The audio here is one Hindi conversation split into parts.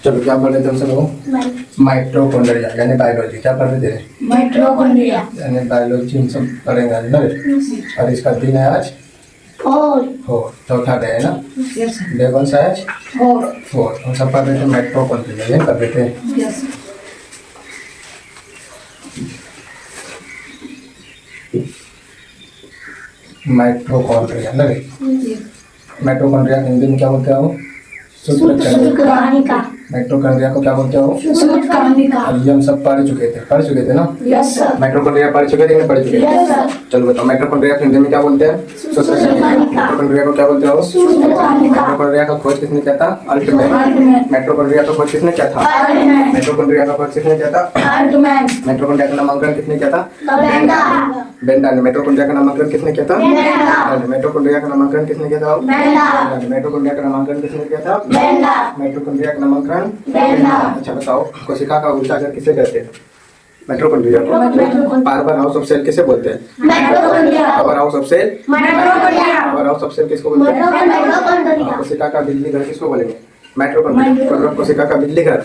चलो क्या पढ़ रहे थे हम सब लोग? माइटोकॉन्ड्रिया यानी बायोलॉजी। क्या पढ़ रहे थे? माइटोकॉन्ड्रिया यानी बायोलॉजी हम सब पढ़ेंगे आज ना। और इसका दिन है आज फोर, चौथा डे है ना। डे कौन सा है? फोर। हम सब पढ़ रहे थे माइटोकॉन्ड्रिया, ये पढ़ रहे थे। माइटोकॉन्ड्रिया ना। माइटोकॉन्ड्रिया हिंदी में क्या बोलते हो? माइटोकॉन्ड्रिया को क्या बोलते हो? ये हम सब पढ़ चुके थे ना। माइटोकॉन्ड्रिया पढ़ चुके थे कि नहीं पढ़ चुके थे? चलो बताओ, माइटोकॉन्ड्रिया हिंदी में क्या बोलते हैं? माइटोकॉन्ड्रिया को क्या बोलते हो? माइटोकॉन्ड्रिया का खोज किसने किया था? अल्टमैन। माइटोकॉन्ड्रिया का खोज किसने किया था? माइटोकॉन्ड्रिया का खोज किसने किया था? माइटोकॉन्ड्रिया का नामांकन किसने किया था? बेंडा ने। माइटोकॉन्ड्रिया का नामांकन किसने किया था? माइटोकॉन्ड्रिया का नामांकन किसने किया था? माइटोकॉन्ड्रिया का नामांकन किसने किया था? माइटोकॉन्ड्रिया का नामांकन। अच्छा बताओ, कोशिका का ऊर्जाघर किसे कहते हैं? माइटोकॉन्ड्रिया को। पावर हाउस ऑफ सेल किसे बोलते हैं? Power house of cell. Power house of cell किसको बोलते हैं? कोशिका का बिजली घर किसको बोलेंगे? माइटोकॉन्ड्रिया। कोशिका का बिजली घर,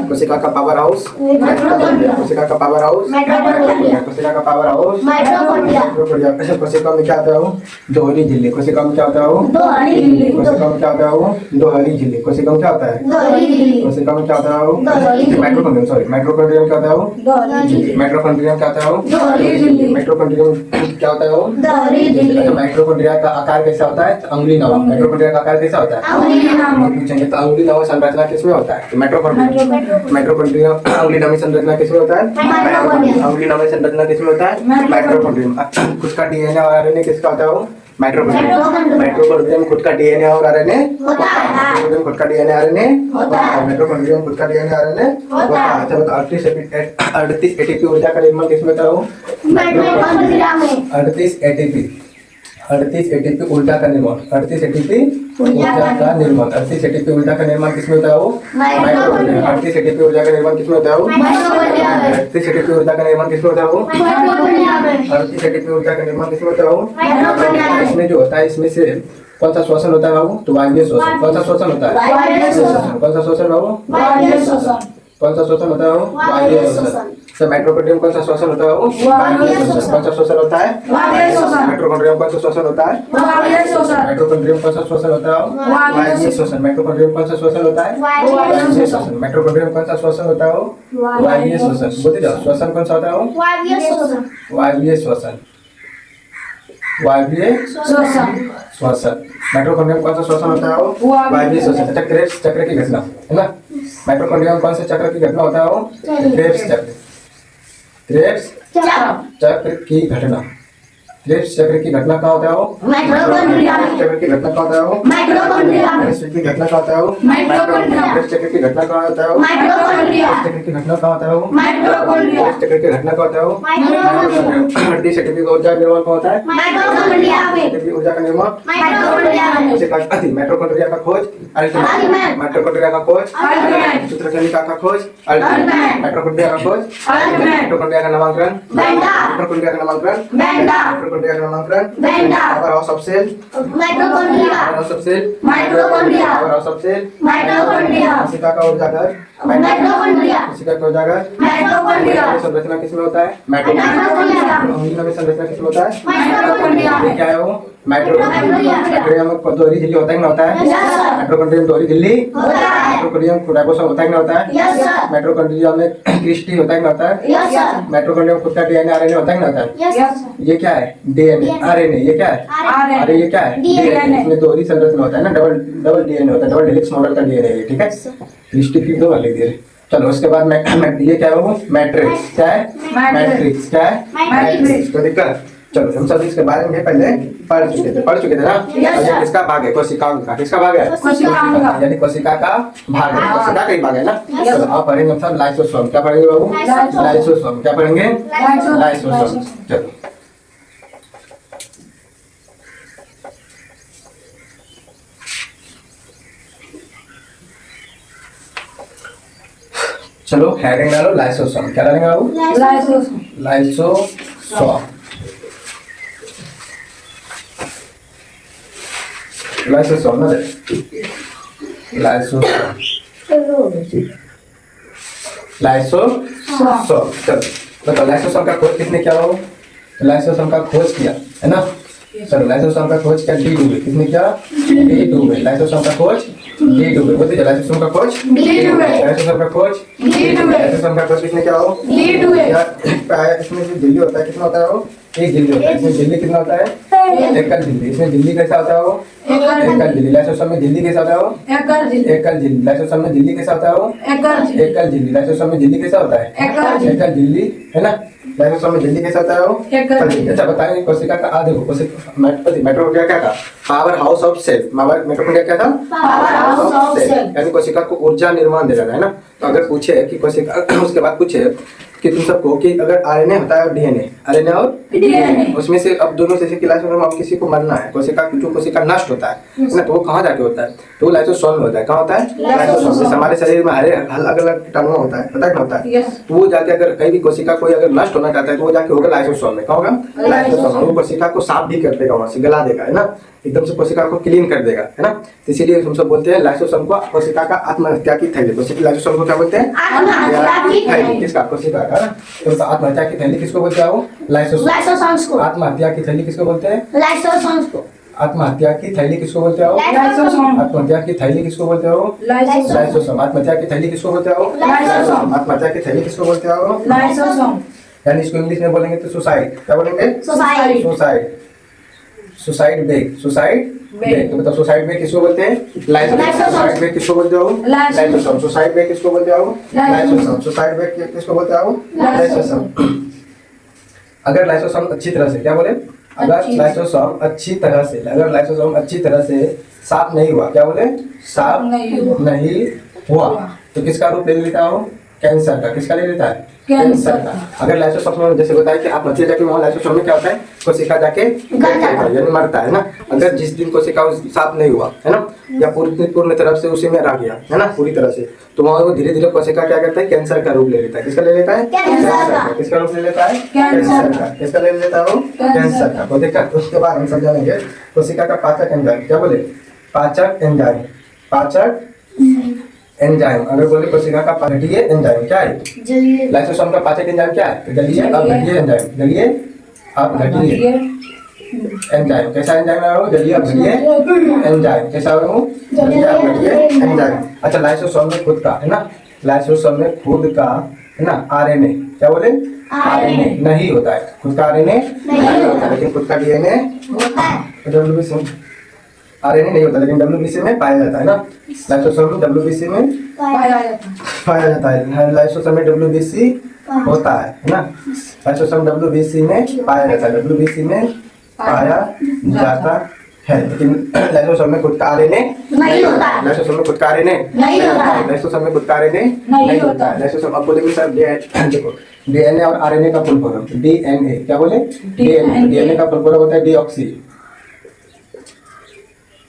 कोशिका का पावर हाउस, कोशिका का पावर हाउस, कोशिका का पावर हाउस माइटोकॉन्ड्रिया। कोशिका में क्या होता है? दोहरी झिल्ली। कोशिका में क्या होता है? कोशिका में क्या होता है? दोहरी झिल्ली। कोशिका में क्या होता है? कोशिका में क्या होता है? माइटोकॉन्ड्रिया। सॉरी, माइटोकॉन्ड्रिया में क्या होता है? माइटोकॉन्ड्रिया में क्या होता है? माइटोकॉन्ड्रिया में क्या होता है? माइटोकॉन्ड्रिया का आकार कैसा होता है? अंगुली नावा। माइटोकॉन्ड्रिया का आकार कैसा होता है? पूछेंगे तो अंगुली नावा संरचना किसमें होता है? माइटोकॉन्ड्रिया। अंगुली नामी संरचना किसमें होता है? अंगुली नामी संरचना किसमें होता है? माइटोकॉन्ड्रिया। उसका डीएनए और आरएनए किसका होता है? माइटोकॉन्ड्रिया। माइटोकॉन्ड्रिया में खुद का डीएनए और आरएनए होता है। खुद का डीएनए आरएनए होता है। माइटोकॉन्ड्रिया में खुद का डीएनए आरएनए होता है। अच्छा बताओ, 38 एटीपी ऊर्जा का निर्माण किसमें होता है? 38 एटीपी ऊर्जा का निर्माण। 38 एटीपी ऊर्जा का निर्माण। 38 एटीपी ऊर्जा का निर्माण किसमें होता है? माइटोकॉन्ड्रिया। 38 एटीपी ऊर्जा का निर्माण किसमें होता है? 38 एटीपी ऊर्जा का निर्माण किसमें होता है? 38 एटीपी ऊर्जा का निर्माण किसमें होता है? इसमें जो होता है, इसमें से कौन सा श्वसन होता है बाबू? तो वायवीय श्वसन। कौन सा श्वसन होता है? कौन सा श्वसन बाबू? कौन सा श्वसन होता है? वायवीय श्वसन। तो माइटोकॉन्ड्रिया में कौन सा श्वसन होता है? कौन सा श्वसन होता है? माइटोकॉन्ड्रिया में कौन सा श्वसन होता है? माइटोकॉन्ड्रिया में कौन सा श्वसन होता है? वायवीय श्वसन। माइटोकॉन्ड्रिया में कौन सा श्वसन होता है? वायवीय श्वसन। माइटोकॉन्ड्रिया में कौन सा श्वसन होता है? वायवीय श्वसन। बोलते जाओ, श्वसन कौन सा होता है? वायवीय श्वसन। वायवीय श्वसन। माइटोकॉन्ड्रिया में कौन सा श्वसन होता है? वायवीय श्वसन। अच्छा, क्रेब्स चक्र की घटना है ना। माइटोकॉन्ड्रिया में कौन से चक्र की घटना होता है? क्रेब्स चक्र। क्रेब्स चक्र की घटना। क्रेब्स चक्र की घटना का होता है? माइटोकॉन्ड्रिया। चक्र की घटना का होता है? माइटोकॉन्ड्रिया। क्रेब्स चक्र की घटना का होता है? माइटोकॉन्ड्रिया। क्रेब्स चक्र की घटना का होता है? माइटोकॉन्ड्रिया। चक्र की घटना का होता है? माइटोकॉन्ड्रिया। चक्र की घटना का होता है? 38 एटीपी का ऊर्जा निर्माण का होता है? एटीपी ऊर्जा का निर्माण। माइटोकॉन्ड्रिया का खोज अल्टमैन। माइटोकॉन्ड्रिया का खोज अल्टमैन। सूत्रकृमिका का खोज अल्टमैन। माइटोकॉन्ड्रिया का खोज अल्टमैन। माइटोकॉन्ड्रिया का नामकरण माइटोकॉन्ड्रिया का नामकरण माइटोकॉन्ड्रिया का नामकरण power house of cell. Power house of cell. Power house of cell. कोशिका का ऊर्जाघर। कोशिका का ऊर्जाघर। संरचना किसमें होता है? माइटोकॉन्ड्रिया में संरचना किसमें होता है? ये क्या है वो? माइटोकॉन्ड्रिया में दोहरी झिल्ली होता है कि होता है? माइटोकॉन्ड्रिया में दोहरी झिल्ली। माइटोकॉन्ड्रिया में राइबोसोम होता है कि होता है? माइटोकॉन्ड्रिया में क्रिस्टी होता है कि होता है? माइटोकॉन्ड्रिया में खुद का डीएनए आरएनए होता है कि होता है? ये क्या है? DNA RNA. ये क्या है? अरे ये क्या है? डीएनए। इसमें दोहरी संरचना होता है ना, डबल डीएनए होता है, डबल हेलिक्स मॉडल का डीएनए है। ठीक है, क्रिस्टी की दो वाले दिए। चलो उसके बाद ये क्या है वो? मैट्रिक्स। क्या है? मैट्रिक्स। क्या है? मैट्रिक्स। कोई दिक्कत? चलो हम सब इसके बारे में पहले पढ़ चुके थे ना। ये किसका भाग है? कोशिकाओं का। किसका भाग है? यानी कोशिका का भाग है। कोशिका का ही भाग है ना। चलो आप पढ़ेंगे हम सब लाइसोसोम। क्या पढ़ेंगे बाबू? लाइसोसोम। क्या पढ़ेंगे? लाइसोसोम। चलो चलो हेडिंग डालो लाइसोसोम। क्या डालेंगे बाबू? लाइसोसोम। लाइसोसोम ना लाइसोसोम। लाइसोसोम। चलो बताओ लाइसोसोम का खोज किसने किया हो? लाइसोसोम का खोज किया है ना। चलो लाइसोसोम का खोज किया डी डुवे। किसने किया? डी डुवे। लाइसोसोम का खोज डी डुवे। बोलते लाइसोसोम का खोज डी डुवे। लाइसोसोम का खोज डी डुवे। लाइसोसोम का खोज किसने किया हो? डी डुवे। यार इसमें जो झिल्ली होता है कितना होता है वो? एक झिल्ली होता है। इसमें झिल्ली कितना होता है? एकल झिल्ली। इसमें झिल्ली कैसा होता है वो? एकल झिल्ली। लाइसोसोम में झिल्ली कैसा होता है वो? एकल झिल्ली। लाइसोसोम में झिल्ली कैसा होता है वो? एकल झिल्ली। लाइसोसोम में झिल्ली कैसा होता है? एकल झिल्ली है ना। लाइसोसोम में झिल्ली कैसा होता है वो? एकल झिल्ली। अच्छा बताइए कोशिका का देखो कोशिका माइटोकॉन्ड्रिया क्या था? Power house of cell. Mitochondria क्या था? Power house of cell. यानी कोशिका को ऊर्जा निर्माण दे रहा है ना। तो अगर पूछे कि कोशिका उसके बाद पूछे कि तुम सबको कि अगर आरएनए होता है और डीएनए, आरएनए और डीएनए, उसमें से अब दोनों से कि लाइसोसोम में किसी को मरना है, कोशिका जो कोशिका नष्ट होता है ना, तो वो कहाँ जाके होता है? तो वो लाइसोसोम में होता है। कहाँ होता है? लाइसोसोम। जैसे हमारे शरीर में अलग अलग कीटाणु होता है, पता है क्या होता है? तो वो जाके अगर कहीं भी कोशिका कोई अगर नष्ट होना चाहता है तो वो जाके होगा लाइसोसोम में। कहाँ होगा? लाइसोसोम। वो कोशिका को साफ भी कर देगा, वहां से गला देगा, है ना, एकदम से कोशिका को क्लीन कर देगा, है ना। तो इसीलिए हम सब बोलते हैं लाइसोसोम को कोशिका का आत्महत्या की थैली। कोशिका लाइसोसोम को क्या बोलते हैं? आत्महत्या की थैली। किसका? कोशिका का ना। तो आत्महत्या की थैली किसको बोलते हैं? वो लाइसोसोम्स को। आत्महत्या की थैली किसको बोलते हैं? लाइसोसोम्स को। आत्महत्या की थैली किसको बोलते हो? लाइसोसोम। आत्महत्या की थैली किसको बोलते हो? लाइसोसोम। आत्महत्या की थैली किसको बोलते हो? लाइसोसोम। आत्महत्या की थैली किसको बोलते हो? लाइसोसोम। यानी इसको इंग्लिश में बोलेंगे तो सुसाइड। क्या बोलेंगे? Suicide. Suicide. Suicide bag. Suicide bag. तो बताओ सुसाइड बेग किसको बोलते हैं? लाइसोसोम। सुसाइड बेग किसको बोलते हो? लाइसोसोम। सुसाइड बेग किसको बोलते हो? लाइसोसोम। सुसाइड बेग किसको बोलते हो? लाइसोसोम। अगर लाइसोसोम अच्छी तरह से, क्या बोले? अगर लाइसोसोम अच्छी तरह से, अगर लाइसोसोम अच्छी तरह से साफ नहीं हुआ, क्या बोले? साफ नहीं हुआ तो किसका रूप ले लेता हो? कैंसर का। किसका ले लेता है? कैंसर का। अगर लाइसोसोम में जैसे बताया कि आप बच्चे जाके वहाँ लाइसोसोम में क्या होता है? कोशिका जाके यानी मरता है ना। अगर जिस दिन कोशिका साफ नहीं हुआ, है ना, या पूर्ण तरफ से उसी में रह गया, है ना, पूरी तरह से, तो वहाँ वो धीरे धीरे कोशिका क्या करता है? कैंसर का रूप ले लेता है। किसका ले लेता है? कैंसर का। किसका रूप ले लेता है? कैंसर का। किसका ले लेता है वो? कैंसर का। तो देखा, उसके बाद हम समझाएंगे कोशिका का पाचक एंजाइम। क्या बोले? पाचक एंजाइम। पाचक एंजाइम। अगर बोले कोशिका का घटिया एंजाइम क्या है? लाइसोसोम का पाचक एंजाइम क्या है? जलीय अपघटीय एंजाइम। जलीय अपघटीय एंजाइम। कैसा एंजाइम है वो? जलीय अपघटीय एंजाइम। कैसा है वो? जलीय अपघटीय एंजाइम। अच्छा लाइसोसोम में खुद का, है ना, लाइसोसोम में खुद का, है ना, आरएनए। क्या बोले? आरएनए नहीं होता है। खुद का आरएनए नहीं होता, लेकिन खुद का डीएनए होता है। डब्ल्यूबीसी आरएनए नहीं होता, लेकिन डब्ल्यूबीसी में पाया जाता है ना। लाइसोसोम में डब्ल्यूबीसी में पाया जाता है। लाइसोसोम में डब्ल्यूबीसी होता है ना। लाइसोसोम डब्ल्यूबीसी में पाया जाता है। डब्ल्यूबीसी में पाया जाता है, लेकिन लाइसोसोम में खुद का आरएनए नहीं होता है। लाइसोसोम में खुद का आरएनए नहीं होता है। लाइसोसोम में खुद का आरएनए नहीं होता है। लाइसोसोम आपको देखिए सर, देखो डीएनए और आरएनए का फुल फॉर्म डीएनए। क्या बोले? डीएनए। डीएनए का फुल फॉर्म होता है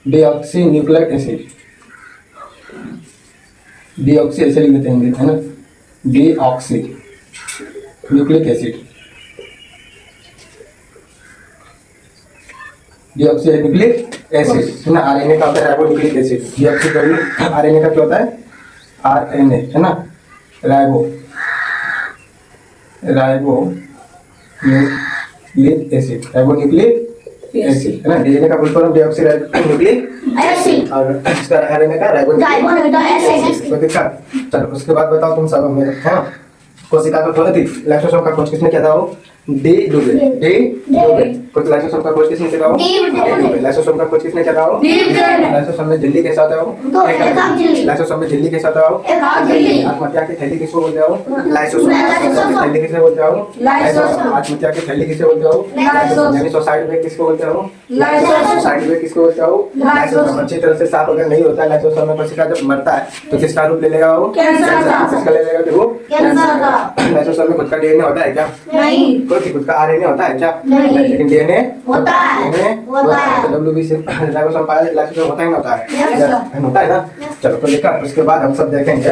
डीऑक्सी न्यूक्लिक एसिड। डीऑक्सी ऐसे लिख देते हैं, है ना, deoxy nucleic acid. Deoxy nucleic acid, है ना। आरएनए का होता है ribo nucleic acid. Deoxy RNA का क्या होता है? आरएनए, है ना, ribo nucleic acid. Ribo nucleic acid, है ना। डीएनए का full form deoxy nucleic acid और इसका आरएनए का राइबो न्यूक्लिक एसिड। तो देखा। चलो उसके बाद बताओ तुम सब मेरे, है ना, कोशिका का खोज थी। लाइसोसोम का खोज किसने किया था? वो डी डुवे। डी डुवे। कुछ लाइसोसोम का खोज किसने किया था? डी डुवे। लाइसोसोम का खोज किसने किया था? लाइसोसोम में झिल्ली कैसा होता है? वो लाइसोसोम में झिल्ली कैसा होता है? आत्महत्या की थैली किसको बोलते हो? लाइसोसोम। थैली किसे बोलते हो? लाइसोसोम। आत्महत्या की थैली किसे बोलते हो? लाइसोसोम। यानी सुसाइड बेग किसको बोलते हो? लाइसोसोम। सुसाइड बेग किसको बोलते हो? लाइसोसोम। अच्छी तरह से साफ अगर नहीं होता है लाइसोसोम में कोशिका जब मरता है तो किसका रूप ले लेगा? वो कैंसर का। किसका ले लेगा? वो कैंसर का। लाइसोसोम में खुद का डीएनए होता है क्या? नहीं। खुद का आरएनए होता है क्या? नहीं। लेकिन डीएनए होता है। तो डब्ल्यूबीसी लाइसोसोम पाया लाइसोसोम होता है ना? होता है, होता है ना। चलो तो देखा। उसके बाद हम सब देखेंगे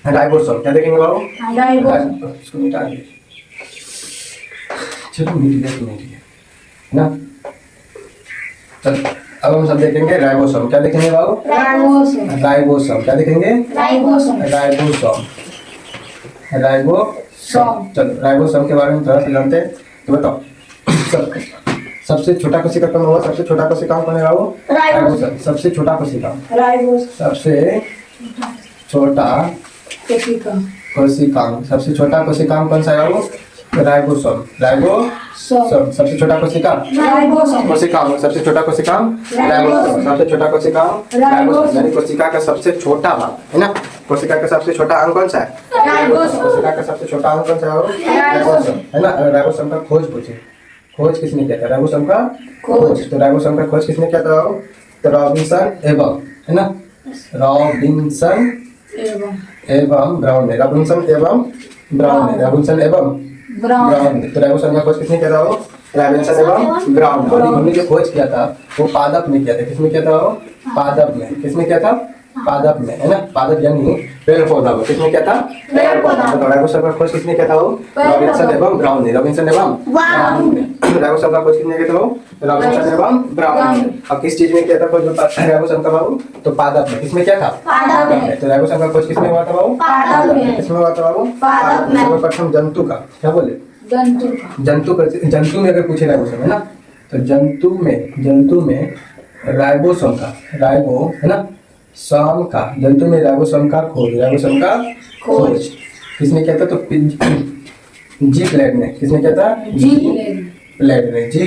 राइबोसोम। क्या देखेंगे बाबू? राइबोसोम। इसको मिटा दे। चलो मिट गया, है ना। चलो अब हम सब देखेंगे राइबोसोम। क्या देखेंगे बाबू? Ribosome ribosome. क्या देखेंगे? Ribosome ribosome. राइबोसोम। चलो राइबोसोम के बारे में थोड़ा सा जानते हैं। तो बताओ सबसे छोटा कोशिका कौन होगा? सबसे छोटा कोशिका कौन है बाबू? राइबोसोम। सबसे छोटा कोशिका, राइबोसोम सबसे छोटा कोशिका कोशिकांग, सबसे छोटा कोशिकांग कौन सा है बाबू? राइबोसोम। राइबोसोम सबसे छोटा कोशिका राइबोसोम कोशिकांग, सबसे छोटा कोशिकांग राइबोसोम। सबसे छोटा कोशिकांग राइबोसोम, यानी कोशिका का सबसे छोटा भाग है ना। कोशिका का सबसे छोटा अंग कौन सा है? राइबोसोम कोशिका का सबसे छोटा अंग कौन सा है बाबू? राइबोसोम है ना। राइबोसोम का खोज पूछे, खोज किसने किया था? राइबोसोम का खोज। तो राइबोसोम का खोज किसने किया था बाबू? तो रॉबिन्सन एवं, है ना, रॉबिन्सन एवं ब्राउन ने। रॉबिन्सन एवं ब्राउन ने। रॉबिन्सन एवं ब्राउन ने। तो राइबोसोम का खोज किसने किया था वो? रॉबिन्सन एवं ब्राउन। और हमने जो खोज किया था वो पादप में किया था। किसमें किया था वो? पादप में। किसमें किया था? पादप में, है ना। पादप यानी पेड़ पौधा में। किसने किया था? पेड़ पौधा। तो राइबोसोम का खोज किसने किया था वो? रॉबिन्सन एवं ब्राउन ने। रॉबिन्सन एवं ब्राउन ने। राइबोसोम का खोज किसने किया था वो? रॉबिन्सन एवं ब्राउन ने। अब किस चीज में किया था खोज राइबोसोम का बाबू? तो पादप में। किसमें किया था? पादप में। तो राइबोसोम का खोज किसमें हुआ था बाबू? पादप में। किसमें हुआ था बाबू? पादप में। सर्वप्रथम जंतु का, क्या बोले? जंतु में अगर पूछे राइबोसोम, है ना, तो जंतु में राइबोसोम का, राइबो है ना, सोम का, जंतु में राइबोसोम का खोज, राइबोसोम का खोज किसने किया था? तो जी प्लेट ने। किसने किया था? जी प्लेट ने। जी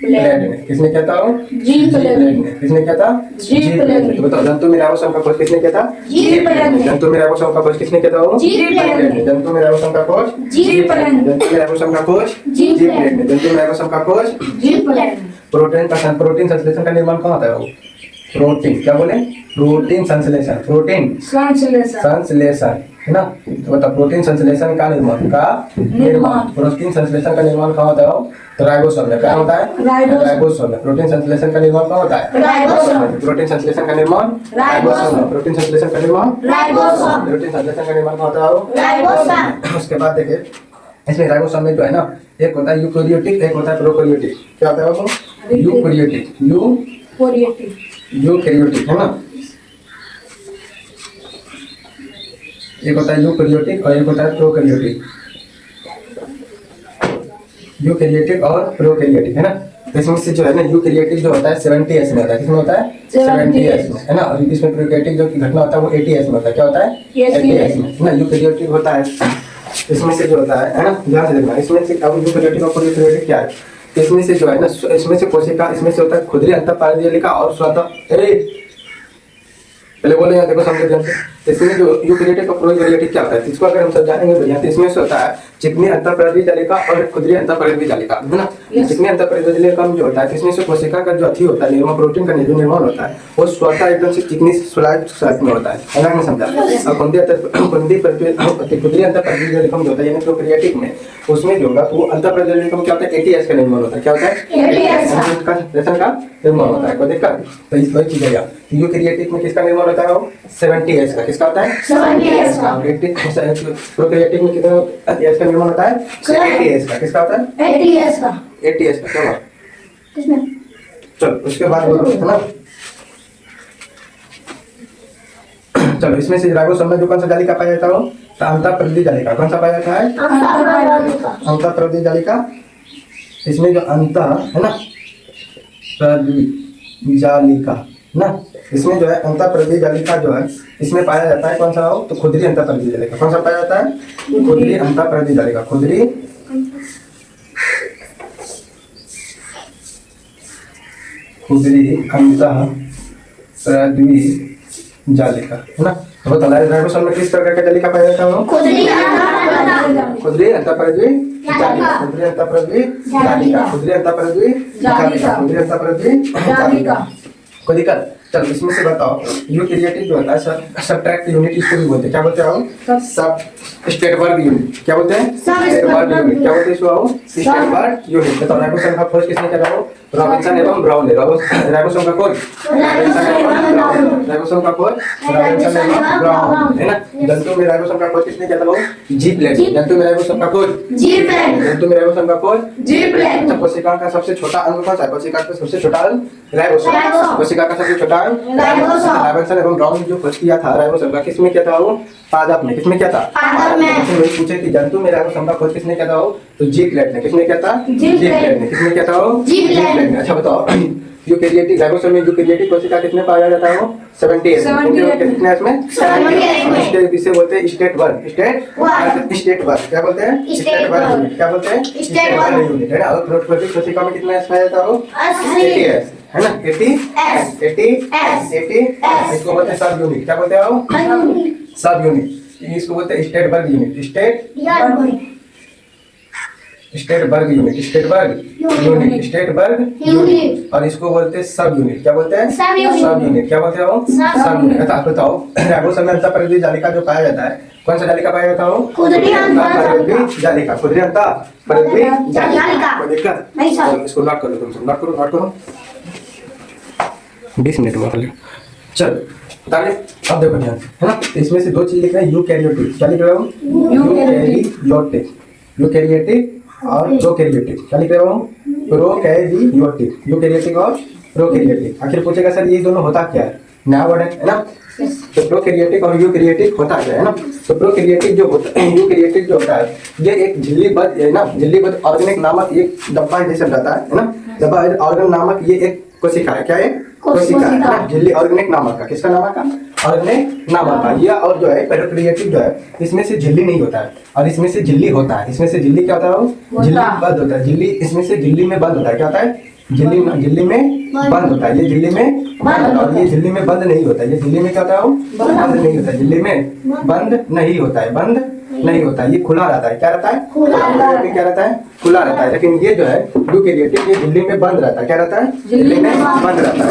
प्लेट ने। किसने किया था? जी प्लेट ने। किसने किया था? जी प्लेट ने। तो बताओ जंतु में राइबोसोम का खोज किसने किया था? जी प्लेट ने। जंतु में राइबोसोम का खोज किसने किया था? जी प्लेट ने। जंतु में राइबोसोम का खोज जी प्लेट ने। जंतु में राइबोसोम का खोज जी प्लेट ने। जंतु में राइबोसोम का खोज। जी प्लेट ने। प्रोटीन संश्लेषण का निर्माण कहाँ होता है बाबू? प्रोटीन, क्या बोले? प्रोटीन संश्लेषण। प्रोटीन संश्लेषण, है ना। तो बताओ प्रोटीन संश्लेषण का निर्माण प्रोटीन संश्लेषण का निर्माण कहाँ होता है? तो राइबोसोम में। क्या होता है? राइबोसोम में। प्रोटीन संश्लेषण का निर्माण कहाँ होता है? राइबोसोम। प्रोटीन संश्लेषण का निर्माण राइबोसोम में। प्रोटीन संश्लेषण का निर्माण राइबोसोम। प्रोटीन संश्लेषण का निर्माण कहाँ होता है? राइबोसोम। उसके बाद देखिए इसमें राइबोसोम में जो है ना, एक होता है यूकैरियोटिक, एक होता है प्रोकैरियोटिक। क्या होता है बाबू? यूकैरियोटिक, यूकैरियोटिक, है ना। एक होता है यूकैरियोटिक और एक होता है प्रोकैरियोटिक। यूकैरियोटिक और प्रोकैरियोटिक, है ना। तो इसमें से जो है ना यूकैरियोटिक जो होता है 70s में होता है। किसमें होता है? 70s में, है ना। और इसमें प्रोकैरियोटिक जो घटना होता है वो 80s में होता है। क्या होता है? 80s में, है ना। यूकैरियोटिक होता है इसमें से जो होता है ना, ध्यान से देखना। इसमें से अब यूकैरियोटिक और प्रोकैरियोटिक क्या है? इसमें से जो है ना, इसमें से कोशिका, इसमें से होता है खुदरी अंतःपारदीलिका और स्वतः, अरे पहले बोले यहाँ देखो समझे ध्यान से। इसमें जो यूकैरियोटिक और प्रोकैरियोटिक क्या होता है इसको अगर हम समझाएंगे तो यहाँ इसमें से होता है चिकनी अंतःपरिधीय जालिका और खुदरी अंतःपरिधीय जालिका, है ना। चिकनी अंतःपरिधीय जालिका जो होता है इसमें से कोशिका का जो अथी होता है निर्माण, प्रोटीन का जो निर्माण होता है वो स्वतः एकदम से चिकनी स्लाइड साइज में होता है। अलग में समझा। और खुदरी अंतःपरिधीय जालिका जो होता है यानी प्रोकैरियोटिक में उसमें जो होगा वो अंतःपरिधीय जालिका में क्या होता है? ATS का निर्माण होता है। क्या होता है? का निर्माण होता है। कोई दिक्कत? तो इस वही चीज है। यूकैरियोटिक में किसका निर्माण होता है? 70s का। किसका होता है? 70s का। प्रोकैरियोटिक में कितना ATS का निर्माण होता है? 80s का। किसका होता है? 80s का। 80s का। चलो किसमें? चलो उसके बाद बोलो, है ना। चलो इसमें से राइबोसोम में जो कौन सा जालिका पाया जाता है? तो अंतःपरिधीय जालिका। कौन सा पाया जाता है? अंतःपरिधीय जालिका। इसमें जो अंत है ना परिधीय जालिका ना, इसमें जो है अंतःपरिधीय जालिका जो है इसमें पाया जाता है कौन सा हो? तो खुदरी अंतःपरिधीय जालिका। कौन सा पाया जाता है? खुदरी अंतःपरिधीय जालिका। खुदरी अंतःपरिधीय जालिका, है ना। तो बताइए राइबोसोम में किस प्रकार का जालिका पाया जाता है? खुदरी अंतःपरिधीय जालिका। खुदरी अंतःपरिधीय जालिका। खुदरी अंतःपरिधीय जालिका। खुदरी अंतःपरिधीय जालिका। कोई दिक्कत? चलो इसमें से बताओ यूकैरियोटिक जो होता है सबट्रैक्ट यूनिट इसको भी बोलते हैं, क्या बोलते हैं आओ? सब स्टेटवर्ग यूनिट। क्या बोलते हैं? स्टेटवर्ग यूनिट। क्या बोलते हैं इसको आओ? स्टेटवर्ग यूनिट। बताओ राइबोसोम का खोज किसने किया था? रॉबिन्सन एवं ब्राउन ने। राइबोसोम का खोज राइबोसोम का खोज रॉबिन्सन एवं ब्राउन है ना। जंतु में राइबोसोम का खोज किसने किया था? जी प्लैंक। जंतु में राइबोसोम का खोज जंतु में राइबोसोम का खोज अच्छा, कोशिका का सबसे छोटा अंग कौन सा है? कोशिका का सबसे छोटा अंग राइबोसोम। कोशिका का सबसे छोटा अंग राइबोसोम एवं ब्राउन ने जो खोज किया था राइबोसोम का, किसमें किया था? वो पादप में। किसमें किया था? पादप में। वही पूछे कि जंतु में राइबोसोम का खोज किसने किया था? तो जी प्लैंक ने। किसने किया था? जी प्लैंक ने। किसने किया था? जी प्लैंक ने। अच्छा बताओ यूकैरियोटिक राइबोसोम में यूकैरियोटिक कोशिका कितने पाया जाता है? वो 78 कितने है इसमें? 78 इसे बोलते हैं स्टेट वर्ग। स्टेट वर्ग क्या बोलते हैं? स्टेट वर्ग। क्या बोलते हैं? स्टेट वर्ग यूनिट है ना। और प्रोटोप्लाज्मिक कोशिका में कितना पाया जाता है? 80 है ना। 80 इसको बोलते हैं सब यूनिट। क्या बोलते हैं? सब यूनिट। इसको बोलते हैं स्टेट वर्ग यूनिट। स्टेट वर्ग यूनिट। स्टेट वर्ग यूनिट। और इसको बोलते हैं सब यूनिट। क्या बोलते हैं? सब यूनिट। क्या बोलते हो? सब यूनिट। अच्छा आप बताओ राइबोसोम में अंतःपरिवर्ती जालिका जो पाया जाता है, कौन सा जालिका पाया जाता है? खुदरी अंतःपरिवर्ती जालिका। खुदरी अंतःपरिवर्ती जालिका। कोई दिक्कत नहीं सर। इसको नोट कर लो, तुम नोट करो 20 मिनट में कर लो। चल बता ले। अब देखो ध्यान है ना, इसमें से दो चीज लिख रहे हैं यूकैरियोटिक। क्या लिख रहे हो? यूकैरियोटिक और प्रोकैरियोटिक। क्या लिख रहे हो? प्रोकैरियोटिक। यूकैरियोटिक और प्रोकैरियोटिक। आखिर पूछेगा सर ये दोनों होता क्या है? नया वर्ड है ना। तो प्रोकैरियोटिक और यूकैरियोटिक होता क्या है ना। तो प्रोकैरियोटिक जो होता है, यूकैरियोटिक जो होता है ये एक झिल्लीबद्ध है ना, झिल्लीबद्ध ऑर्गेनिक नामक एक डब्बा जैसे रहता है ना। डब्बा ऑर्गन नामक ये एक कोशिका है। क्या है? कोशिका है ना। झिल्ली ऑर्गेनिक नामक का। किसका नामक का? ऑर्गेनिक नामक का। यह और जो है प्रोकैरियोटिक जो है इसमें से झिल्ली नहीं होता है और इसमें से झिल्ली होता है। इसमें से झिल्ली क्या होता है? झिल्ली बंद होता है। झिल्ली इसमें से झिल्ली में बंद होता है। क्या होता है? झिल्ली में बंद होता है। ये झिल्ली में बंद और ये झिल्ली में बंद नहीं होता है। ये झिल्ली में क्या होता है? बंद नहीं होता है। झिल्ली में बंद नहीं होता है। बंद नहीं होता है। ये खुला रहता है। क्या रहता है? क्या रहता है? खुला रहता है। लेकिन ये जो है यूकैरियोटिक ये झिल्ली में बंद रहता है। क्या रहता है? झिल्ली में बंद रहता है।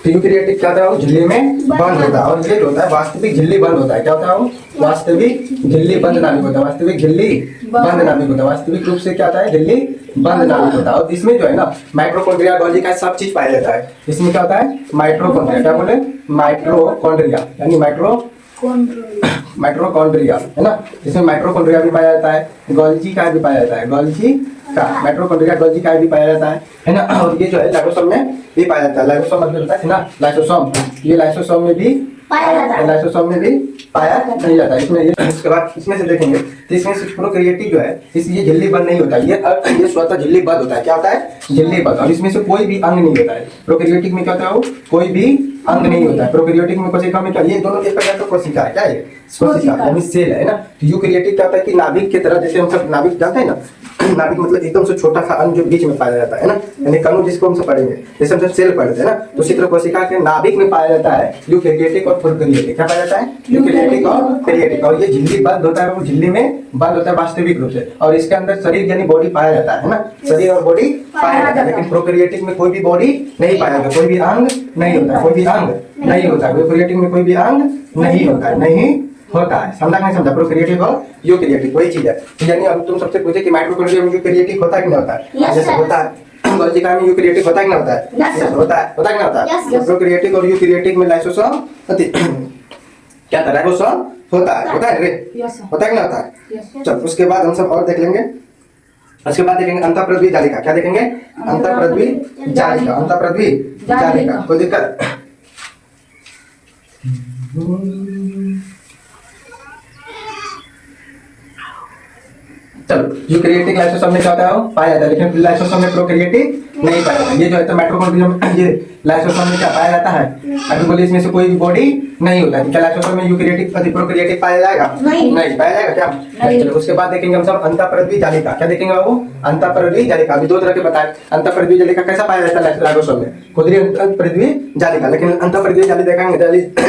यूकैरियोटिक क्या होता है? झिल्ली में बंद होता है और ये होता है वास्तविक झिल्ली बंद होता है। क्या होता है? वास्तविक झिल्ली बंद नाभिक होता है। वास्तविक झिल्ली बंद नाभिक होता है। वास्तविक रूप से क्या होता है? झिल्ली बंद नाभिक होता है। और इसमें जो है ना माइटोकॉन्ड्रिया गोल्गी का सब चीज पाया जाता है। इसमें क्या होता है? माइटोकॉन्ड्रिया। क्या बोले? माइटोकॉन्ड्रिया यानी माइटोकॉन्ड्रिया है ना। इसमें माइटोकॉन्ड्रिया भी पाया जाता है, गोल्गी का भी पाया जाता है। गोल्गी का माइटोकॉन्ड्रिया गोल्गी का भी पाया जाता है ना। और ये जो है लाइसोसोम में भी पाया जाता है। लाइसोसोम मतलब होता है ना लाइसोसोम। ये लाइसोसोम में भी पाया जाता है। लाइसोसोम में भी पाया नहीं जाता है। इसमें इसके बाद इसमें से देखेंगे तो इसमें से प्रोकैरियोटिक जो है इसलिए झिल्ली बंद नहीं होता है। ये स्वतः झिल्ली बंद होता है। क्या होता है? झिल्ली बंद। और इसमें से कोई भी अंग नहीं होता है। प्रोकैरियोटिक में क्या होता है? कोई भी अंग नहीं होता है। प्रोकैरियोटिक में कोशिका में क्या ये दोनों एक प्रकार का कोशिका है। क्या है? कोशिका यानी सेल है ना। तो यूकैरियोटिक क्या होता है कि नाभिक की तरह, जैसे हम सब नाभिक जानते हैं ना, नाभिक मतलब एकदम से छोटा सा अंग जो बीच में पाया जाता है ना, यानी कणु जिसको हम सब पढ़ेंगे, जैसे हम सब सेल पढ़ते हैं ना, तो उसी तरह कोशिका के नाभिक में पाया जाता है यूकैरियोटिक और प्रोकैरियोटिक। क्या पाया जाता है? यूकैरियोटिक और प्रोकैरियोटिक। और ये झिल्ली बंद होता है, वो झिल्ली में बंद होता है वास्तविक रूप से। और इसके अंदर शरीर यानी बॉडी पाया जाता है ना, शरीर और बॉडी पाया जाता है। लेकिन प्रोकैरियोटिक में कोई भी बॉडी नहीं पाया जाता, कोई भी अंग नहीं होता है। कोई भी अंग नहीं होता है। प्रोकैरियोटिक में कोई भी अंग नहीं होता है। नहीं होता है। समझा नहीं समझा? प्रोकैरियोटिक और यूकैरियोटिक वही चीज है। यानी अब तुम सबसे पूछे कि माइटोकॉन्ड्रिया में यूकैरियोटिक होता है कि नहीं होता है? जैसे होता है कोशिका में यूकैरियोटिक होता है कि नहीं होता है? होता है। होता है कि नहीं होता है? प्रोकैरियोटिक और यूकैरियोटिक में लाइसोसोम क्या था? राइबोसोम होता है। होता है रे? होता है कि नहीं होता है? चल उसके बाद हम सब और देख लेंगे। उसके बाद देखेंगे अंतःपरिवर्ती जालिका। क्या देखेंगे? अंतःपरिवर्ती जालिका। अंतःपरिवर्ती जालिका। कोई दिक्कत? चलो यूकैरियोटिक लाइसोसोम में क्या होता है? पाया जाता है। लेकिन लाइसोसोम में प्रोकैरियोटिक नहीं पाया जाता। ये जो है तो माइटोकॉन्ड्रिया में ये लाइसोसोम में क्या पाया जाता है? अभी बोले इसमें से कोई भी बॉडी नहीं होता है। क्या लाइसोसोम में यूकैरियोटिक प्रोकैरियोटिक पाया जाएगा? नहीं पाया जाएगा। क्या? चलो उसके बाद देखेंगे हम सब अंतःपरिवर्ती जालिका। क्या देखेंगे बाबू? अंतःपरिवर्ती जालिका। अभी दो तरह के बताए। अंतःपरिवर्ती जालिका कैसा पाया जाता है? लाइसोसोम में खुदरी अंतःपरिवर्ती जालिका। लेकिन अंतःपरिवर्ती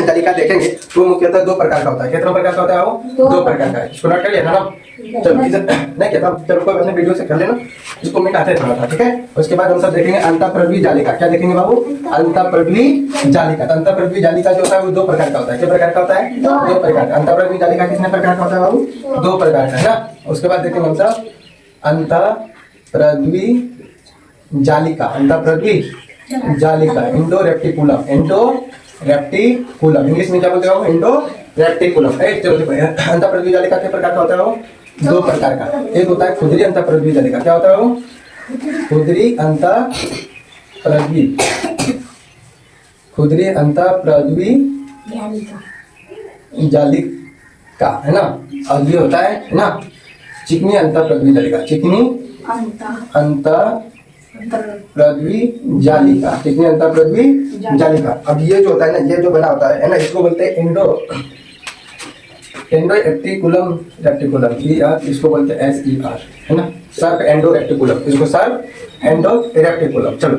जालिका देखेंगे तो मुख्यतः दो प्रकार का होता है। कितना प्रकार का होता है? वो दो प्रकार का है। इसको नोट कर लिया ना। चलो किधर नहीं कहता, चलो कोई अपने वीडियो से कर लेना, इसको मिनट आते थोड़ा था, ठीक है। उसके बाद हम सब देखेंगे अंतःप्रद्वी जालिका। क्या देखेंगे बाबू? अंतःप्रद्वी जालिका। तो अंतःप्रद्वी जालिका जो होता है वो दो प्रकार का होता है। कितने प्रकार का होता है? दो प्रकार का। अंतःप्रद्वी जालिका कितने प्रकार का होता है बाबू? दो प्रकार का, है ना। उसके बाद देखेंगे हम सब अंतःप्रद्वी जालिका। अंतःप्रद्वी जालिका इंडो रेप्टिकुलम। इंडो रेप्टिकुलम इंग्लिश में क्या बोलते हो? इंडो रेप्टिकुलम। चलो देखो अंतःप्रद्वी जालिका कितने प्रकार का होता है वो? दो प्रकार का। एक होता है खुदरी अंतःप्रद्वी जालिका। क्या होता है वो? खुदरी अंतःप्रद्वी, खुदरी अंतःप्रद्वी जालिका, है ना। और ये होता है ना चिकनी अंतःप्रद्वी जालिका। चिकनी अंतःप्रद्वी जालिका, चिकनी अंतःप्रद्वी जालिका। अब ये जो होता है ना, ये जो बना होता है ना, इसको बोलते हैं एंडो रेप्टिकुलम। रेप्टिकुलम इसको बोलते हैं SER, है ना। सर्प एंडो रेप्टिकुलम, इसको सर्प एंडो रेप्टिकुलम। चलो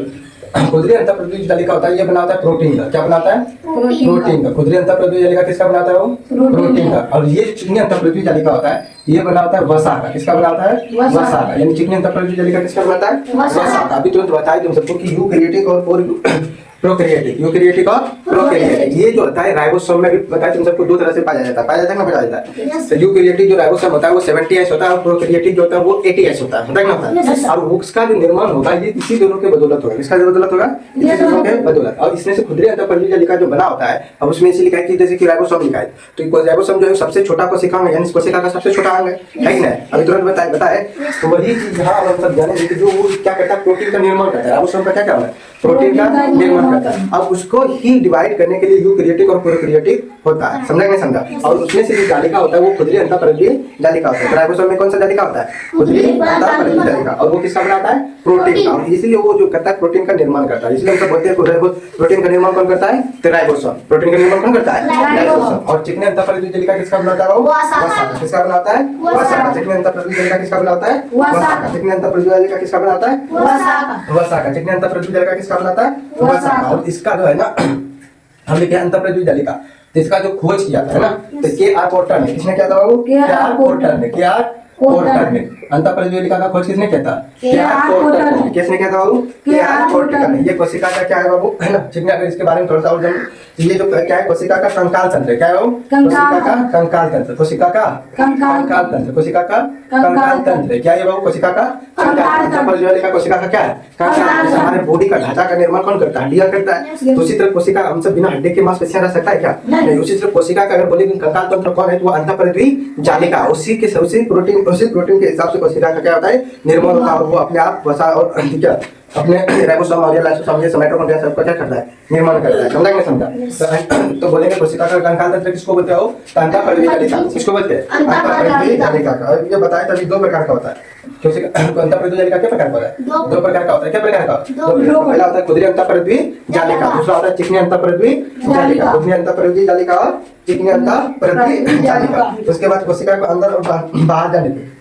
खुदरी अंतःप्रद्वी जालिका होता है, ये बनाता है प्रोटीन का। क्या बनाता है? प्रोटीन का। खुदरी अंतःप्रद्वी जालिका किसका बनाता है वो? प्रोटीन का। और ये चिकनी अंतःप्रद्वी जालिका होता है, ये बनाता है वसा का। किसका बनाता है? वसा का। यानी चिकनी अंतःप्रद्वी जालिका किसका बनाता है? वसा का। अभी तुरंत बताया तुम सबको कि यूकैरियोटिक और प्रोकैरियोटिक। यूकैरियोटिक और प्रोकैरियोटिक ये जो होता है राइबोसोम में भी बताया तुम सबको दो तरह से पाया जाता है। पाया जाता है ना, पाया जाता है। तो यूकैरियोटिक जो राइबोसोम होता है वो 70S होता है, और प्रोकैरियोटिक जो होता है वो 80S होता है ना, होता है। और उसका जो निर्माण होगा ये इसी दोनों के बदौलत होगा। किसका बदौलत होगा? इसी दोनों के बदौलत। और इसमें से खुदरी अंतःप्रद्वी जालिका जो बना होता है, अब उसमें इसे लिखा है कि जैसे कि राइबोसोम लिखा है, तो राइबोसोम जो है सबसे छोटा कोशिका है, यानी कोशिका का सबसे छोटा अंग है कि नहीं? अभी तुरंत बताए तो वही चीज यहाँ हम सब जानेंगे कि जो वो क्या करता है, प्रोटीन का निर्माण करता है। राइबोसोम का क्या काम है? प्रोटीन का निर्माण करता है। अब उसको ही डिवाइड करने के लिए यूकैरियोटिक और प्रोकैरियोटिक होता है। समझा नहीं समझा? और उसमें से जो जालिका होता है वो खुदरी अंतःप्रद्वी जालिका होता है। राइबोसोम में कौन सा जालिका होता है? खुदरी अंतःप्रद्वी जालिका। और वो किसका बनाता है? प्रोटीन। और इसलिए वो जो करता है प्रोटीन का निर्माण करता है। इसलिए हम सब बोलते हैं प्रोटीन का निर्माण कौन करता है? तो राइबोसोम। प्रोटीन का निर्माण कौन करता है? राइबोसोम। और चिकनी अंतःप्रद्वी जालिका किसका बनाता है? वो वसा का। किसका बनाता है? वसा का। चिकनी अंतःप्रद्वी जालिका किसका बनाता है? वसा का। चिकनी अंतःप्रद्वी जालिका किसका बनाता है? वसा का। चिकनी अंतःप्रद्वी जालिका किसका बनाता है? वसा का। और इसका जो है ना हम लिखे अंतःप्रद्वी जालिका, तो इसका जो खोज किया था, है ना, तो KR पोर्टर ने। किसने किया था बाबू? KR पोर्टर ने। KR पोर्टर ने अंतःप्रद्वी जालिका का खोज किसने किया था? KR पोर्टर ने। किसने किया था बाबू? KR पोर्टर ने। ये कोशिका का क्या है बाबू, है ना। ठीक है, अगर इसके बारे में थोड़ा सा और जान, ये जो क्या है, कोशिका का कंकाल तंत्र। क्या है वो? कोशिका का कंकाल तंत्र। कोशिका का कंकाल तंत्र। कोशिका का कंकाल तंत्र क्या है बाबू? कोशिका का कंकाल तंत्र। का कोशिका का क्या है? कंकाल। हमारे बॉडी का ढांचा का निर्माण कौन करता है? हड्डियां करता है। तो उसी तरह कोशिका हमसे बिना हड्डी के मांसपेशियां रह सकता है क्या? नहीं। उसी तरह कोशिका का अगर बोले कि कंकाल तंत्र कौन है, तो वो अंतःप्रद्वी जालिका। उसी प्रोटीन के हिसाब से कोशिका का क्या होता है? निर्माण होता है। और वो अपने आप वसा और क्या अपने राइबोसोम और लाइसोसोम ये माइटोकॉन्ड्रिया सबका क्या करता है? निर्माण करता है। समझा कि नहीं समझा? तो बोलेंगे कोशिका का कंकाल तंत्र किसको बोलते हो? अंतःप्रद्वी जालिका। किसको बोलते हैं? अंतःप्रद्वी जालिका का। और ये बताया तभी दो प्रकार का होता है। कोशिका अंतःप्रद्वी जालिका क्या प्रकार का होता है? दो प्रकार का होता है। क्या प्रकार का? पहला होता है खुदरी अंतःप्रद्वी जालिका, दूसरा होता है चिकनी अंतःप्रद्वी जालिका। खुदरी अंतःप्रद्वी जालिका और चिकनी अंतःप्रद्वी जालिका। उसके बाद कोशिका को अंदर और बाहर जाने पे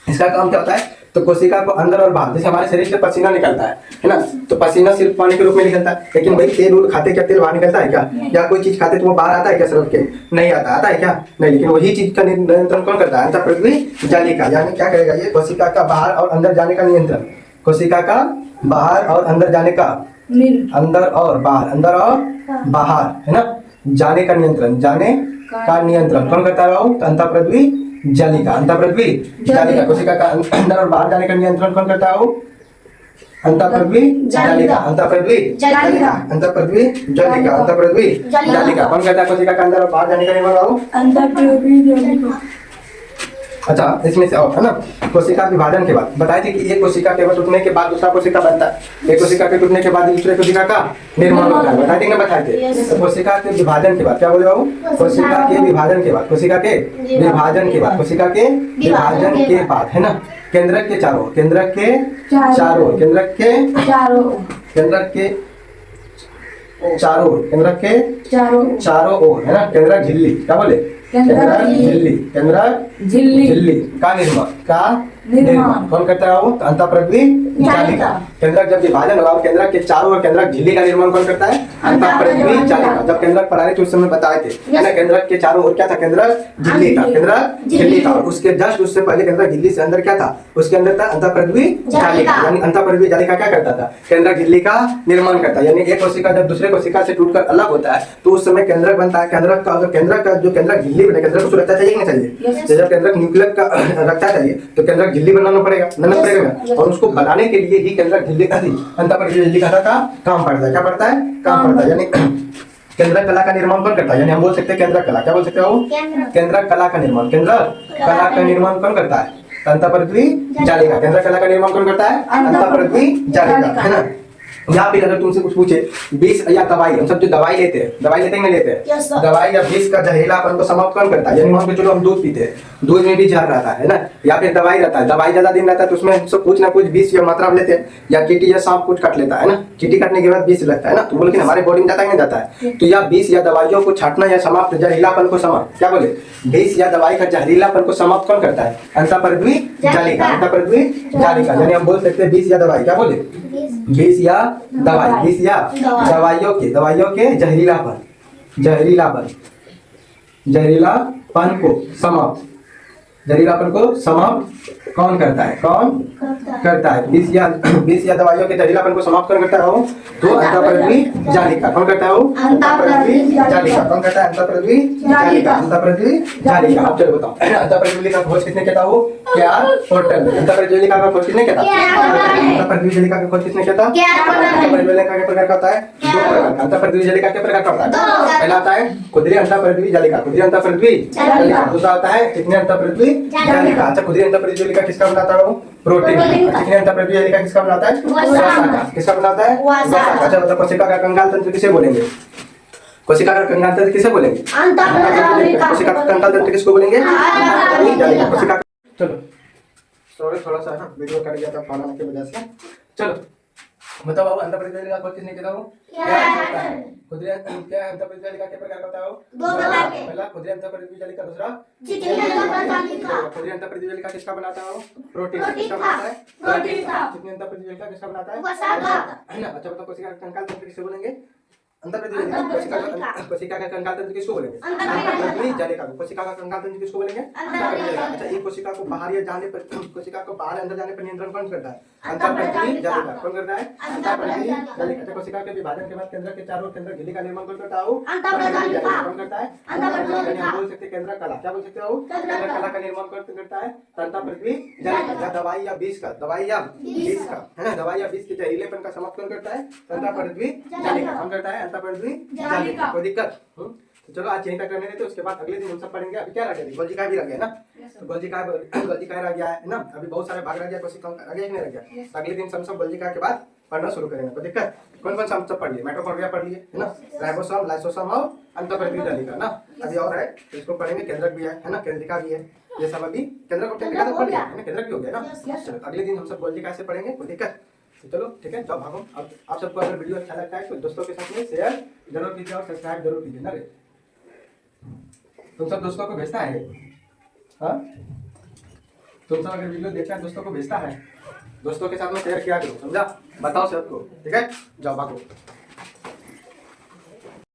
इसका काम क्या होता है? तो कोशिका को अंदर और बाहर, जैसे हमारे शरीर से पसीना निकलता है ना, तो पसीना सिर्फ पानी के रूप में निकलता है। लेकिन भाई तेल खाते क्या तेल बाहर निकलता है क्या? या कोई चीज खाते तो वो बाहर आता है क्या शरीर के? नहीं आता। आता है क्या? नहीं। लेकिन वही चीज का नियंत्रण कौन करता है? अंतःप्रद्वी जालिका। यानी क्या करेगा ये? कोशिका का बाहर और अंदर जाने का नियंत्रण। कोशिका का बाहर और अंदर जाने का, अंदर और बाहर, है ना, जाने का नियंत्रण। जाने का नियंत्रण कौन करता है बाबू? तो अंतःप्रद्वी जालिका। अंतःप्रद्वी जालिका। कोशिका का अंदर और बाहर जाने का नियंत्रण कौन करता है वो? अंतःप्रद्वी जालिका। अंतःप्रद्वी जालिका। अंतःप्रद्वी जालिका। अंतःप्रद्वी जालिका कौन करता है? कोशिका का अंदर और बाहर जाने का नियंत्रण बाबू? अंतःप्रद्वी जालिका। अच्छा, इसमें से और है ना, कोशिका विभाजन के बाद बताए थे कि एक कोशिका के टूटने के बाद दूसरा कोशिका बनता है। एक कोशिका के टूटने के बाद दूसरे कोशिका का निर्माण होता है। बताए थे ना, बताए थे। तो कोशिका के विभाजन के बाद क्या बोले बाबू? कोशिका के विभाजन के बाद, कोशिका के विभाजन के बाद, कोशिका के विभाजन के बाद, है ना, केंद्रक के चारों, केंद्रक के चारों, केंद्रक के चारों, केंद्रक के चारों, केंद्रक के चारों ओर, है ना, केंद्रक झिल्ली। क्या बोले? केंद्रक झिल्ली, केंद्रक झिल्ली का निर्माण निर्माण। कौन करता है वो? तो अंतःपृथ्वी जालिका। केंद्रक जब विभाजन होगा और केंद्रक के चारों ओर केंद्रक झिल्ली का निर्माण कौन करता है? अंतःपृथ्वी जालिका। जब केंद्रक पढ़ाए थे उस समय बताए थे है ना, केंद्रक के चारों ओर क्या था? केंद्रक झिल्ली था, केंद्रक झिल्ली था। और उसके जस्ट उससे पहले केंद्रक झिल्ली से अंदर क्या था? उसके अंदर था अंतःपृथ्वी जालिका। यानी अंतःपृथ्वी जालिका क्या करता था? केंद्रक झिल्ली का निर्माण करता है। यानी एक कोशिका जब दूसरे कोशिका से टूटकर अलग होता है तो उस समय केंद्रक बनता है। केंद्रक का अगर केंद्रक का जो केंद्रक झिल्ली बने, केंद्रक को सुरक्षा चाहिए कि नहीं चाहिए? तो जब केंद्रक न्यूक्लियस का रक्षा चाहिए तो केंद्रक झिल्ली बनाना पड़ेगा ना। और उसको बनाने के लिए ही केंद्रक झिल्ली का अंतःपृथ्वी झिल्ली का काम पड़ता है। क्या पड़ता है? काम पड़ता है। यानी केंद्रक कला का निर्माण कौन करता है? यानी हम बोल सकते हैं केंद्रक कला। क्या बोल सकते हो? केंद्रक कला का निर्माण। केंद्रक कला का निर्माण कौन करता है? अंतःपृथ्वी जालिका। केंद्रक कला का निर्माण कौन करता है? अंतःपृथ्वी जालिका, है ना। या फिर अगर तुमसे कुछ पूछे विष या दवाई, हम सब जो दवाई लेते हैं नहीं लेते हैं? Yes, sir. दवाई या विष का जहरीलापन को समाप्त कौन करता है? यानी मान के चलो हम दूध पीते हैं, दूध में भी जहर रहता है ना। या फिर दवाई रहता है, दवाई ज्यादा दिन रहता है तो उसमें हम सब कुछ ना कुछ विष या मात्रा में लेते हैं। या चींटी या सांप कुछ काट लेता है ना, चींटी काटने के बाद विष लगता है ना, तो बोले कि हमारे बॉडी में जाता है नहीं जाता है? तो या विष या दवाइयों को छाटना या समाप्त, जहरीलापन को समाप्त, क्या बोले? विष या दवाई का जहरीलापन को समाप्त कौन करता है? अंतःपृथ्वी जालिका। अंतःपृथ्वी जालिका। यानी हम बोल सकते हैं विष या दवाई, क्या बोले? विष या दवाई, विष या दवाइयों के जहरीलापन को समाप्त, जहरीलापन को समाप्त कौन करता है? कौन करता है? विष या दवाइयों के जहरीलापन को समाप्त कौन करता है हो? तो अंतःपृथ्वी जालिका। कौन करता है हो? अंतःपृथ्वी जालिका। कौन करता है? अंतःपृथ्वी जालिका। अंतःपृथ्वी जालिका। अब चलो बताओ, अंतःपृथ्वी जालिका का खोज किसने किया था? हो केआर पोर्टल। अंतःपृथ्वी जालिका का खोज किसने किया था? अंतःपृथ्वी जालिका का खोज किसने किया था? अंतःपृथ्वी जालिका के प्रकार का होता है दो प्रकार। अंतःपृथ्वी जालिका के प्रकार का होता है, पहला आता है खुदरी अंतःपृथ्वी जालिका, खुदरी अंतःपृथ्वी जालिका। दूसरा आता है चिकनी अंतःपृथ्वी जालिका। अच्छा, खुदरी अंतःपृथ्वी जालिका किसका बनाता है? प्रोटीन। चिकनी अंतःपृथ्वी जालिका किसका बनाता है? वसा का। किसका बनाता है? वसा का। अच्छा बताओ, कोशिका का कंकाल तंत्र किसे बोलेंगे? कोशिका का कंकाल तंत्र किसे बोलेंगे? कोशिका का कंकाल तंत्र किसको बोलेंगे? कोशिका। चलो सॉरी, थोड़ा सा ना वीडियो कट गया था खाना की वजह से। चलो बताओ बाबू, अंतःपृथ्वी जालिका खोज किसने किया था? खुदरी क्या अंतःपृथ्वी जालिका के प्रकार होता है? दो प्रकार के। पहला खुदरी अंतःपृथ्वी जालिका, दूसरा चिकनी अंतःपृथ्वी जालिका। खुदरी अंतःपृथ्वी जालिका किसका बनाता है? प्रोटीन। किसका बनाता है? प्रोटीन का। चिकनी अंतःपृथ्वी जालिका किसका बनाता है? वसा का, है ना। अच्छा बताओ, कोशिका का कंकाल तंत्र किसे बोलेंगे? अंतःपृथ्वी जालिका। कोशिका का कंकाल तंत्र किसको बोलेंगे? अंतःपृथ्वी जालिका। कोशिका का कंकाल तंत्र किसको बोलेंगे? अंतःपृथ्वी जालिका। अच्छा, एक कोशिका को बाहर या जाने पर, कोशिका को बाहर अंदर जाने पर नियंत्रण कौन करता है? अंतःपृथ्वी जालिका। कौन करता है? अंतःपृथ्वी जालिका। अच्छा, कोशिका के विभाजन के बाद केंद्रक के चारों ओर केंद्रक झिल्ली का निर्माण कौन करता है? अंतःपृथ्वी जालिका। कौन करता है? अंतःपृथवी जालिका। हम बोल सकते हैं केंद्रक कला। क्या बोल सकते हो? केंद्रक कला का निर्माण कौन करता है? अंतःपृथ्वी जालिका। या दवाई या विष का, दवाई या विष का, है ना, दवाई या विष के जहरीलेपन का समाप्त कौन करता है? अंतःपृथ्वी जालिका। कौन करता है? अंतःपृथ्वी जालिका। कोई दिक्कत? तो चलो आज यहीं तक रहने देते, उसके बाद अगले दिन हम सब पढ़ेंगे। अभी क्या रह गया? गोल्जी भी रह गया ना। तो गोल्जी रह गया है ना। अभी बहुत सारे भाग रह गया, कोशिका रह गया, नहीं रह गया। अगले दिन हम सब गोल्जी के बाद पढ़ना शुरू करेंगे। कोई दिक्कत? कौन कौन सा हम सब पढ़ लिए? माइटोकॉन्ड्रिया पढ़ लिए, है ना, राइबोसोम, लाइसोसोम और अंतःपृथ्वी जालिका ना। अभी और है तो इसको पढ़ेंगे। केंद्रक भी है ना, केंद्रिका भी है। ये सब अभी केंद्रक को केंद्रिका तो पढ़ लिया है ना, केंद्रक भी हो गया ना। चलो अगले दिन हम सब गोल्जी से पढ़ेंगे। कोई दिक्कत? तो चलो ठीक है, जाओ भागो। अब आप सबको अगर वीडियो अच्छा लगता है तो दोस्तों के साथ में शेयर जरूर कीजिए और सब्सक्राइब जरूर कीजिए ना रे। तुम सब दोस्तों को भेजता है? हाँ, तुम सब अगर वीडियो देखते हैं दोस्तों को भेजता है, दोस्तों के साथ में शेयर किया करो, समझा? बताओ सबको, ठीक है? जाओ भागो।